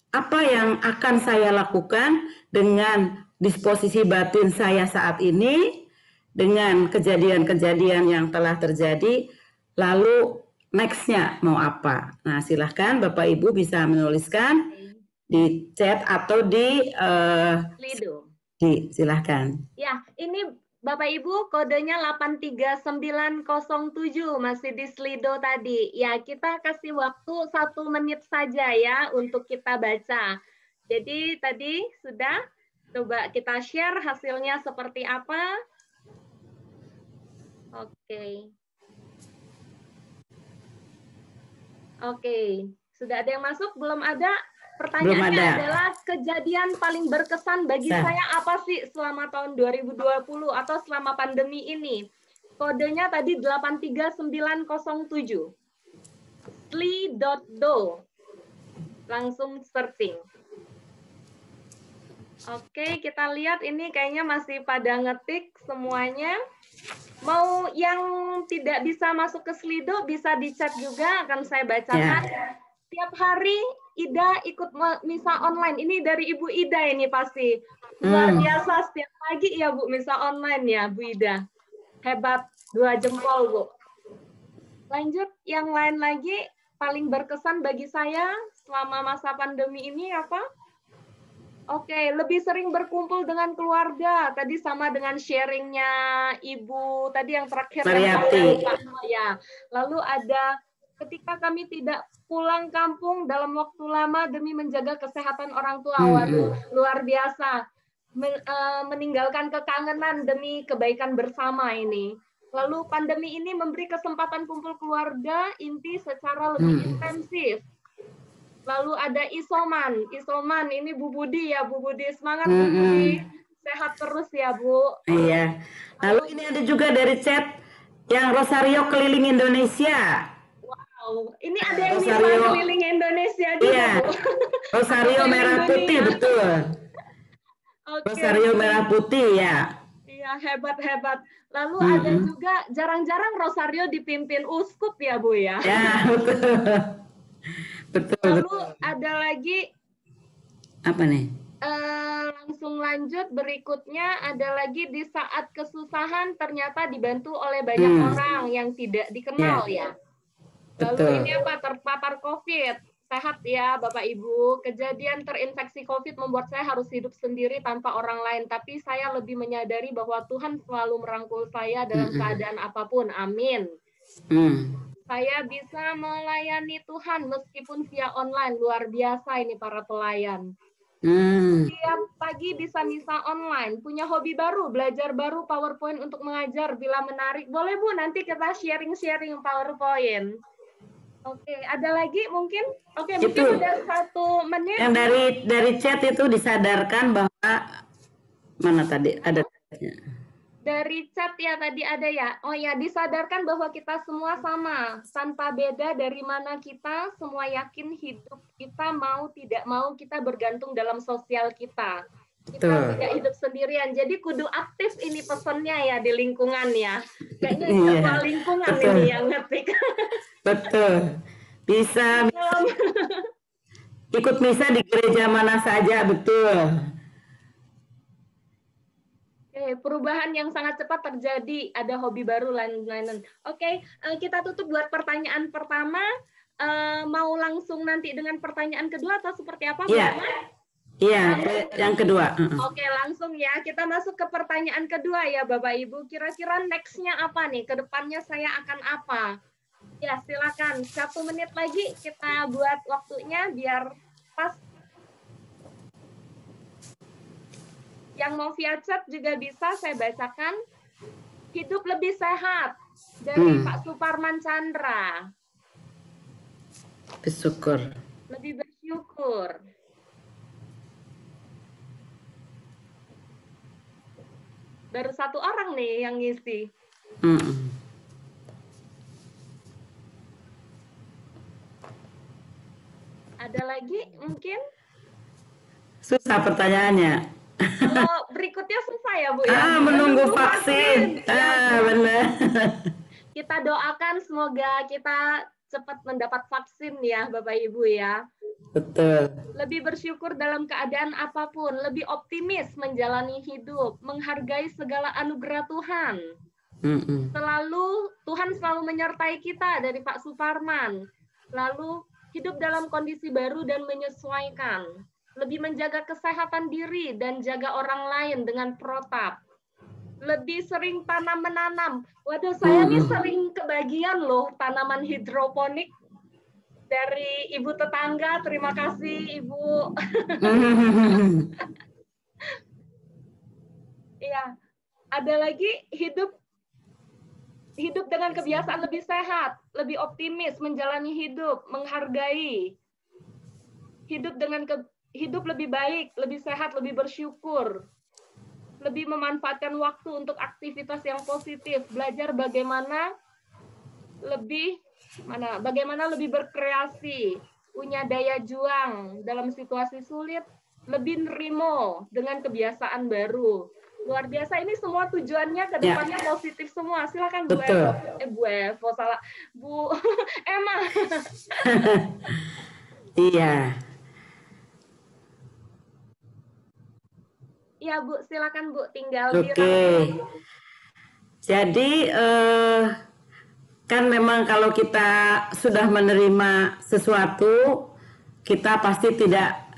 Speaker 1: Apa yang akan saya lakukan dengan disposisi batin saya saat ini, dengan kejadian-kejadian yang telah terjadi, lalu next-nya mau apa? Nah, silahkan Bapak Ibu bisa menuliskan di chat atau di
Speaker 2: Slido.
Speaker 1: silahkan.
Speaker 2: Ya, ini Bapak Ibu kodenya 83907 masih di Slido tadi. Ya, kita kasih waktu 1 menit saja ya untuk kita baca. Jadi tadi sudah, coba kita share hasilnya seperti apa. Oke. Oke, sudah ada yang masuk? Belum ada? Pertanyaannya adalah kejadian paling berkesan bagi saya apa sih selama tahun 2020 atau selama pandemi ini? Kodenya tadi 83907. Sli.do. Langsung searching. Oke, kita lihat ini kayaknya masih pada ngetik semuanya. Mau yang tidak bisa masuk ke Slido bisa di chat juga, akan saya bacakan. Tiap hari Ida ikut misa online. Ini dari Ibu Ida ini pasti. Luar biasa setiap pagi ya Bu, misa online ya Bu Ida. Hebat, 2 jempol Bu. Lanjut, yang lain lagi paling berkesan bagi saya selama masa pandemi ini apa? Oke, lebih sering berkumpul dengan keluarga. Tadi sama dengan sharingnya Ibu tadi yang terakhir ya. Lalu ada ketika kami tidak pulang kampung dalam waktu lama demi menjaga kesehatan orang tua. Waduh, luar biasa. Meninggalkan kekangenan demi kebaikan bersama ini. Lalu pandemi ini memberi kesempatan kumpul keluarga inti secara lebih intensif. Lalu ada isoman ini Bu Budi ya, Bu Budi semangat Bu Budi, sehat terus ya Bu.
Speaker 1: Iya. Lalu ini ada juga dari chat yang Rosario keliling Indonesia.
Speaker 2: Wow, ini ada yang misa keliling Indonesia juga
Speaker 1: iya.
Speaker 2: Bu.
Speaker 1: Rosario merah putih betul. Rosario merah putih ya.
Speaker 2: Iya hebat. Lalu ada juga jarang-jarang Rosario dipimpin uskup ya Bu ya.
Speaker 1: Ya betul.
Speaker 2: Lalu ada lagi
Speaker 1: apa nih?
Speaker 2: Langsung lanjut berikutnya ada lagi di saat kesusahan ternyata dibantu oleh banyak orang yang tidak dikenal ya. Lalu ini apa? Terpapar COVID. Sehat ya Bapak Ibu. Kejadian terinfeksi COVID membuat saya harus hidup sendiri tanpa orang lain. Tapi saya lebih menyadari bahwa Tuhan selalu merangkul saya dalam keadaan apapun. Amin. Saya bisa melayani Tuhan meskipun via online. Luar biasa ini para pelayan. Setiap pagi bisa misa online. Punya hobi baru, belajar baru PowerPoint untuk mengajar. Bila menarik, boleh Bu nanti kita sharing-sharing PowerPoint. Oke, ada lagi mungkin? Oke, mungkin udah 1 menit.
Speaker 1: Yang dari chat itu disadarkan bahwa mana tadi ada
Speaker 2: dari chat ya tadi ada ya. Oh ya, disadarkan bahwa kita semua sama, tanpa beda dari mana kita, semua yakin hidup kita mau tidak mau kita bergantung dalam sosial kita. Kita tidak hidup sendirian. Jadi kudu aktif ini pesannya ya di lingkungan ya. Kayaknya semua lingkungan ini yang ngetik.
Speaker 1: Betul. Bisa ikut misa di gereja mana saja, betul.
Speaker 2: Perubahan yang sangat cepat terjadi, ada hobi baru lain-lain. Oke, kita tutup buat pertanyaan pertama. Mau langsung nanti dengan pertanyaan kedua atau seperti apa?
Speaker 1: Iya, yang kedua.
Speaker 2: Oke, langsung ya. Kita masuk ke pertanyaan kedua ya Bapak Ibu. Kira-kira next-nya apa nih? Kedepannya saya akan apa? Ya, silakan. 1 menit lagi kita buat waktunya biar pas. Yang mau via chat juga bisa saya bacakan. Hidup lebih sehat dari Pak Suparman Chandra.
Speaker 1: Bersyukur.
Speaker 2: Lebih bersyukur. Baru 1 orang nih yang ngisi. Ada lagi mungkin?
Speaker 1: Susah pertanyaannya.
Speaker 2: Oh, berikutnya susah ya Bu ya?
Speaker 1: Menunggu vaksin.
Speaker 2: Ya,
Speaker 1: Benar.
Speaker 2: Kita doakan semoga kita cepat mendapat vaksin ya Bapak Ibu ya.
Speaker 1: Betul.
Speaker 2: Lebih bersyukur dalam keadaan apapun, lebih optimis menjalani hidup, menghargai segala anugerah Tuhan. Tuhan selalu menyertai kita dari Pak Suparman. Lalu hidup dalam kondisi baru dan menyesuaikan. Lebih menjaga kesehatan diri dan jaga orang lain dengan protap. Lebih sering tanam-menanam. Waduh, saya nih sering kebagian loh tanaman hidroponik dari ibu tetangga. Terima kasih, Ibu. Iya. Ada lagi hidup dengan kebiasaan lebih sehat, lebih optimis menjalani hidup, menghargai. Hidup lebih baik, lebih sehat, lebih bersyukur. Lebih memanfaatkan waktu untuk aktivitas yang positif, belajar bagaimana lebih berkreasi, punya daya juang dalam situasi sulit, lebih nerimo dengan kebiasaan baru. Luar biasa, ini semua tujuannya ke depannya positif semua. Silakan Bu Evo. Bu Emma.
Speaker 1: Iya.
Speaker 2: Iya Bu, silakan Bu, tinggal
Speaker 1: Oke. Jadi kan memang kalau kita sudah menerima sesuatu, kita pasti tidak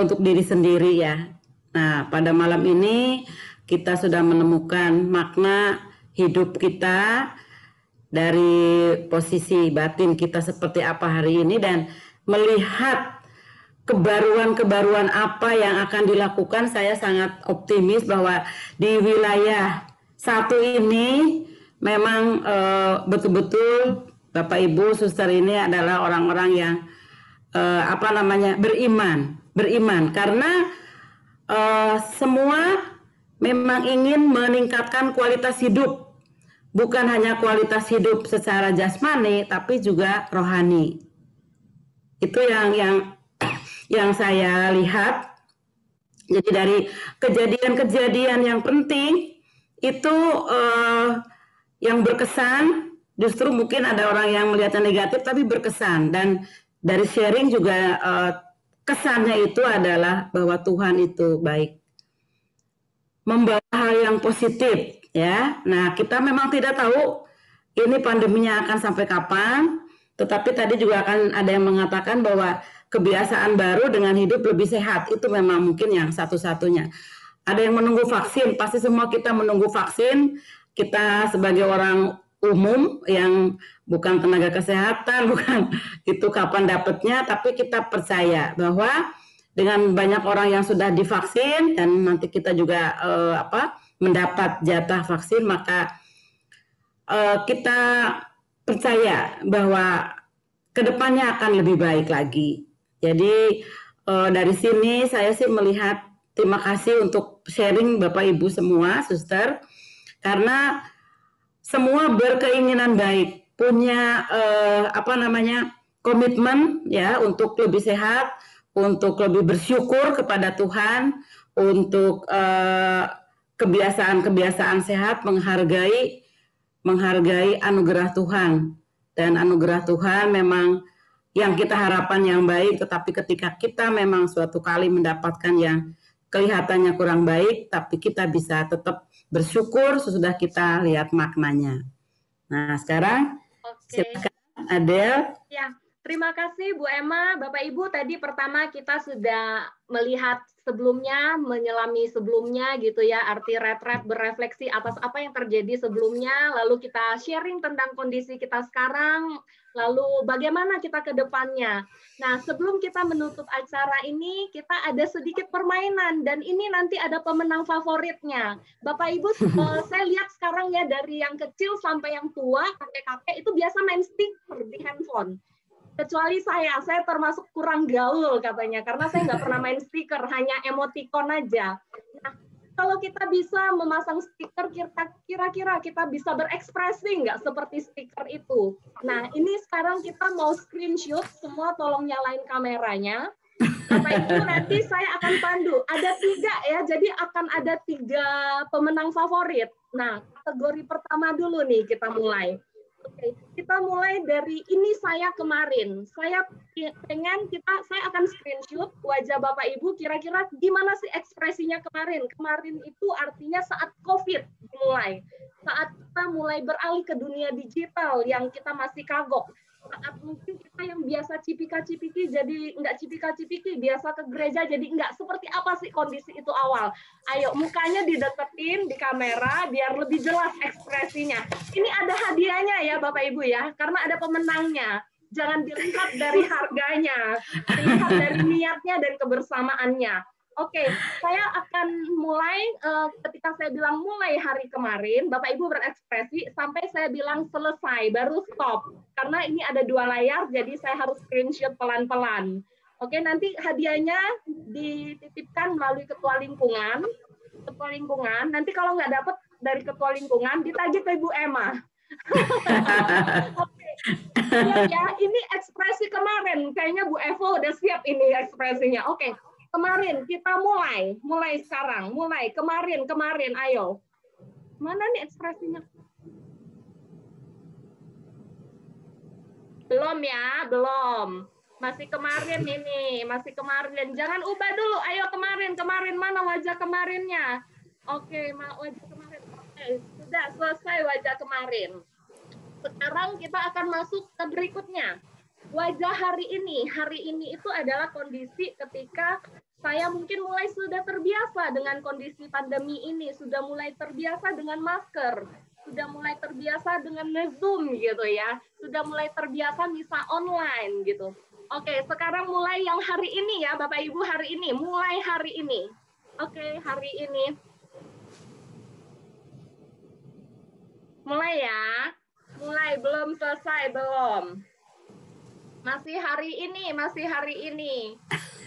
Speaker 1: untuk diri sendiri ya. Nah, pada malam ini kita sudah menemukan makna hidup kita dari posisi batin kita seperti apa hari ini dan melihat kebaruan-kebaruan apa yang akan dilakukan. Saya sangat optimis bahwa di wilayah satu ini memang betul-betul Bapak Ibu suster ini adalah orang-orang yang beriman karena semua memang ingin meningkatkan kualitas hidup, bukan hanya kualitas hidup secara jasmani tapi juga rohani. Itu yang saya lihat. Jadi dari kejadian-kejadian yang penting itu yang berkesan, justru mungkin ada orang yang melihatnya negatif tapi berkesan, dan dari sharing juga kesannya itu adalah bahwa Tuhan itu baik, membawa hal yang positif ya. Nah, kita memang tidak tahu ini pandeminya akan sampai kapan, tetapi tadi juga akan ada yang mengatakan bahwa kebiasaan baru dengan hidup lebih sehat, itu memang mungkin yang satu-satunya. Ada yang menunggu vaksin, pasti semua kita menunggu vaksin. Kita sebagai orang umum yang bukan tenaga kesehatan, bukan itu kapan dapatnya, tapi kita percaya bahwa dengan banyak orang yang sudah divaksin dan nanti kita juga mendapat jatah vaksin, maka kita percaya bahwa kedepannya akan lebih baik lagi. Jadi dari sini saya sih melihat, terima kasih untuk sharing Bapak Ibu semua, suster, karena semua berkeinginan baik, punya komitmen ya untuk lebih sehat, untuk lebih bersyukur kepada Tuhan, untuk kebiasaan-kebiasaan sehat, menghargai anugerah Tuhan. Dan anugerah Tuhan memang yang kita harapkan yang baik, tetapi ketika kita memang suatu kali mendapatkan yang kelihatannya kurang baik, tapi kita bisa tetap bersyukur sesudah kita lihat maknanya. Nah, sekarang silakan Adel.
Speaker 2: Ya, terima kasih Bu Emma. Bapak Ibu, tadi pertama kita sudah melihat sebelumnya, menyelami sebelumnya gitu ya, arti retret berefleksi atas apa yang terjadi sebelumnya, lalu kita sharing tentang kondisi kita sekarang, lalu bagaimana kita ke depannya. Nah, sebelum kita menutup acara ini, kita ada sedikit permainan, dan ini nanti ada pemenang favoritnya. Bapak Ibu, saya lihat sekarang ya, dari yang kecil sampai yang tua, kakek-kakek itu biasa main stiker di handphone. Kecuali saya termasuk kurang gaul katanya, karena saya nggak pernah main stiker, hanya emoticon aja. Nah, kalau kita bisa memasang stiker, kira-kira kita bisa berekspresi nggak seperti stiker itu? Nah, Nah, ini sekarang kita mau screenshot, semua tolong nyalain kameranya. Bapak Ibu, nanti saya akan pandu. Ada 3 ya, jadi akan ada 3 pemenang favorit. Nah, kategori pertama dulu nih kita mulai. Oke, kita mulai dari ini saya kemarin. Saya akan screenshot wajah Bapak Ibu, kira-kira gimana sih ekspresinya kemarin. Kemarin itu artinya saat COVID dimulai. Saat kita mulai beralih ke dunia digital yang kita masih kagok. Saat mungkin kita yang biasa cipika-cipiki jadi nggak cipika-cipiki, biasa ke gereja jadi nggak. Seperti apa sih kondisi itu awal? Ayo, mukanya dideketin di kamera biar lebih jelas ekspresinya. Ini ada hadiahnya ya Bapak Ibu ya, karena ada pemenangnya. Jangan dilihat dari harganya, dilihat dari niatnya dan kebersamaannya. Oke, saya akan mulai ketika saya bilang mulai hari kemarin, Bapak Ibu berekspresi sampai saya bilang selesai, baru stop. Karena ini ada 2 layar, jadi saya harus screenshot pelan-pelan. Oke, nanti hadiahnya dititipkan melalui ketua lingkungan. Ketua lingkungan, nanti kalau nggak dapat dari ketua lingkungan, ditagih ke Ibu Emma. Oke, siap ya, ini ekspresi kemarin. Kayaknya Bu Evo udah siap ini ekspresinya. Oke. Kemarin kita mulai sekarang, kemarin, ayo. Mana nih ekspresinya? Belum ya, belum. Masih kemarin ini, masih kemarin. Jangan ubah dulu, ayo kemarin, mana wajah kemarinnya? Oke, wajah kemarin. Oke, sudah selesai wajah kemarin. Sekarang kita akan masuk ke berikutnya. Wajah hari ini itu adalah kondisi ketika saya mungkin mulai sudah terbiasa dengan kondisi pandemi ini, sudah mulai terbiasa dengan masker, sudah mulai terbiasa dengan Zoom gitu ya, sudah mulai terbiasa misa online gitu. Oke, sekarang mulai yang hari ini ya, Bapak Ibu, hari ini, mulai hari ini. Oke, hari ini. Mulai ya, belum selesai, belum. Masih hari ini.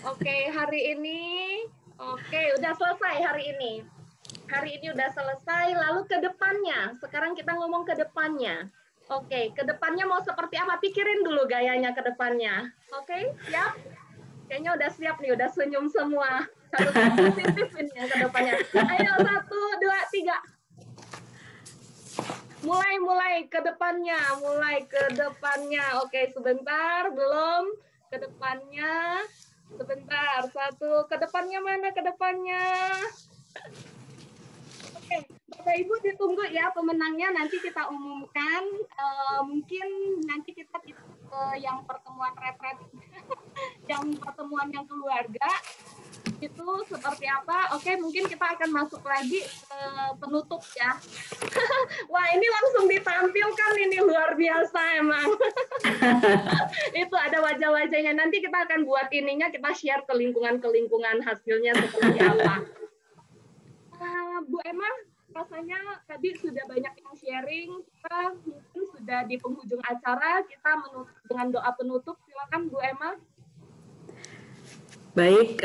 Speaker 2: Oke, hari ini. Oke, udah selesai hari ini. Hari ini udah selesai, lalu ke depannya. Sekarang kita ngomong ke depannya. Oke, ke depannya mau seperti apa? Pikirin dulu gayanya ke depannya. Oke, siap? Kayaknya udah siap nih, udah senyum semua. Harus positif ini yang ke depannya. Ayo, 1, 2, 3. Mulai ke depannya, Oke, sebentar, belum. Ke depannya, sebentar. 1, ke depannya mana ke depannya? Oke, Bapak Ibu ditunggu ya pemenangnya, nanti kita umumkan. Mungkin nanti kita yang pertemuan retret, yang pertemuan yang keluarga. Itu seperti apa? Oke, mungkin kita akan masuk lagi ke penutup ya. Wah, ini langsung ditampilkan, ini luar biasa emang. Itu ada wajah-wajahnya. Nanti kita akan buat ininya, kita share ke lingkungan hasilnya seperti apa. Bu Emma, rasanya tadi sudah banyak yang sharing. Kita mungkin sudah di penghujung acara, kita menutup dengan doa penutup. Silakan Bu Emma.
Speaker 1: Baik,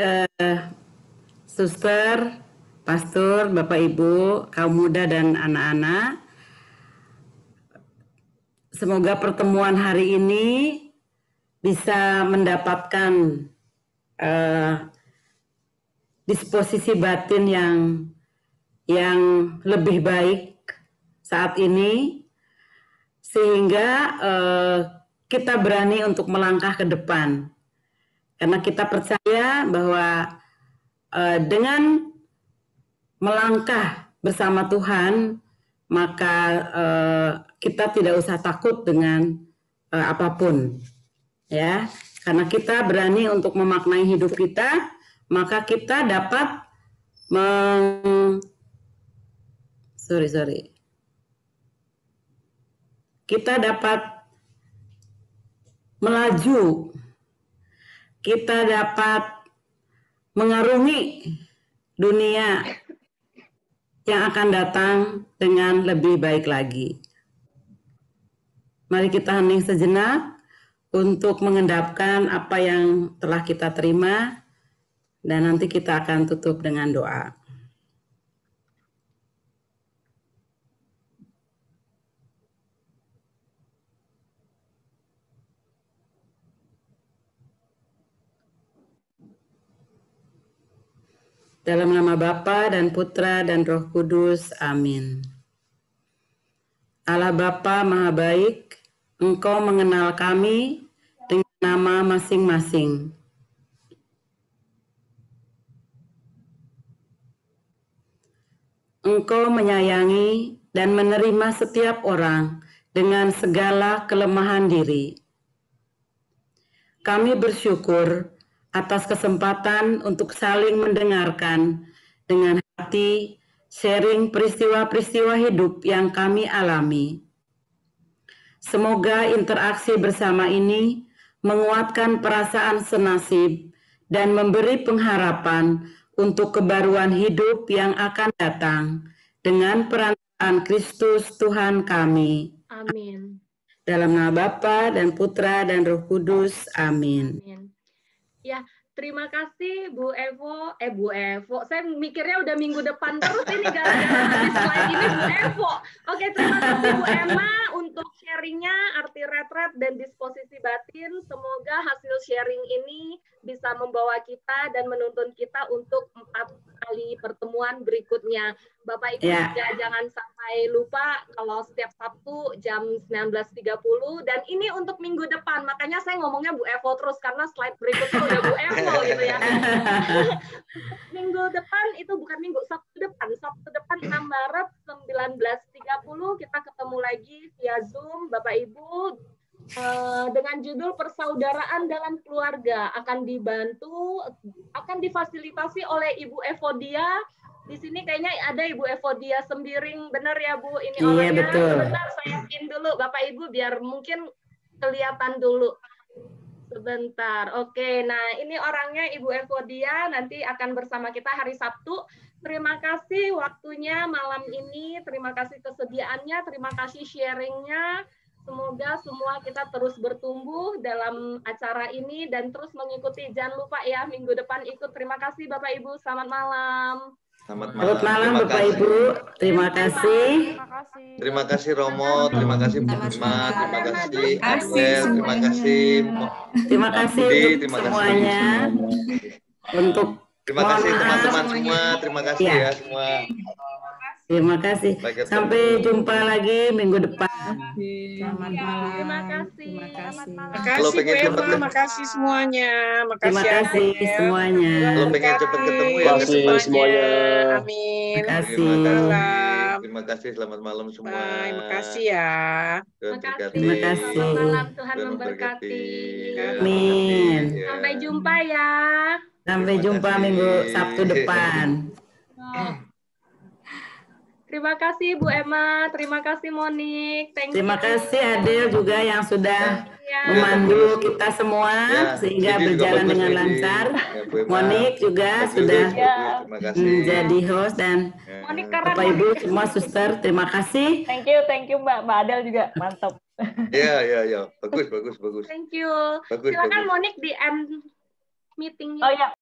Speaker 1: suster, pastor, Bapak Ibu, kaum muda dan anak-anak. Semoga pertemuan hari ini bisa mendapatkan disposisi batin yang lebih baik saat ini, sehingga kita berani untuk melangkah ke depan. Karena kita percaya bahwa dengan melangkah bersama Tuhan, maka kita tidak usah takut dengan apapun, ya. Karena kita berani untuk memaknai hidup kita, maka kita dapat kita dapat melaju. Kita dapat mengarungi dunia yang akan datang dengan lebih baik lagi. Mari kita hening sejenak untuk mengendapkan apa yang telah kita terima, dan nanti kita akan tutup dengan doa. Dalam nama Bapa dan Putra dan Roh Kudus. Amin. Allah Bapa Maha Baik, Engkau mengenal kami dengan nama masing-masing. Engkau menyayangi dan menerima setiap orang dengan segala kelemahan diri. Kami bersyukur atas kesempatan untuk saling mendengarkan dengan hati, sharing peristiwa-peristiwa hidup yang kami alami. Semoga interaksi bersama ini menguatkan perasaan senasib dan memberi pengharapan untuk kebaruan hidup yang akan datang dengan perantaraan Kristus Tuhan kami.
Speaker 2: Amin.
Speaker 1: Dalam nama Bapa dan Putra dan Roh Kudus. Amin.
Speaker 2: Amin. Ya, terima kasih Bu Evo. Bu Evo, saya mikirnya udah minggu depan terus ini gara-gara habis slide ini Bu Evo. Oke, terima kasih Bu Emma untuk sharingnya, arti retret dan disposisi batin. Semoga hasil sharing ini bisa membawa kita dan menuntun kita untuk 4 kali pertemuan berikutnya. Bapak Ibu juga jangan sampai lupa kalau setiap Sabtu jam 19.30 dan ini untuk minggu depan. Makanya saya ngomongnya Bu Evo terus karena slide berikutnya udah Bu Evo gitu ya. Minggu depan itu bukan minggu, Sabtu depan 6 Maret 19.30 kita ketemu lagi via Zoom Bapak Ibu dengan judul Persaudaraan dalam Keluarga, akan difasilitasi oleh Ibu Evodia. Di sini kayaknya ada Ibu Evodia Sembiring, benar ya Bu? Ini orangnya.
Speaker 1: Iya, betul.
Speaker 2: Sebentar saya pin dulu Bapak Ibu biar mungkin kelihatan dulu. Sebentar. Oke, nah ini orangnya Ibu Evodia, nanti akan bersama kita hari Sabtu. Terima kasih waktunya malam ini, terima kasih kesediaannya, terima kasih sharingnya. Semoga semua kita terus bertumbuh dalam acara ini dan terus mengikuti. Jangan lupa ya, minggu depan ikut. Terima kasih Bapak Ibu, selamat malam.
Speaker 5: Selamat malam.
Speaker 1: Selamat malam Bapak Ibu. Terima kasih.
Speaker 5: Terima kasih Romo, terima kasih Bu Emma, terima kasih Abel, terima kasih.
Speaker 1: Terima kasih untuk semuanya.
Speaker 5: Terima kasih teman-teman semua, terima kasih ya semua.
Speaker 1: Terima kasih. Sampai jumpa lagi minggu depan.
Speaker 6: Selamat malam.
Speaker 2: Terima kasih.
Speaker 6: Makasih Bu Emma, makasih semuanya.
Speaker 1: Terima kasih semuanya.
Speaker 5: Kalau pengen cepat ketemu ya
Speaker 12: kasih semuanya.
Speaker 6: Amin.
Speaker 5: Terima kasih, selamat malam semua.
Speaker 6: Terima kasih ya.
Speaker 1: Terima kasih.
Speaker 2: Selamat malam, Tuhan memberkati.
Speaker 1: Amin.
Speaker 2: Sampai jumpa ya.
Speaker 1: Sampai jumpa minggu Sabtu depan.
Speaker 2: Terima kasih Bu Emma, terima kasih Monik.
Speaker 1: Terima kasih Adel juga yang sudah memandu kita semua sehingga berjalan dengan lancar. Monik juga sudah menjadi host dan Bapak Ibu semua suster, terima kasih.
Speaker 13: Thank you Mbak Adel juga, mantap.
Speaker 5: Iya, bagus.
Speaker 2: Thank you. Silakan Monik di end meeting.
Speaker 13: Oh ya.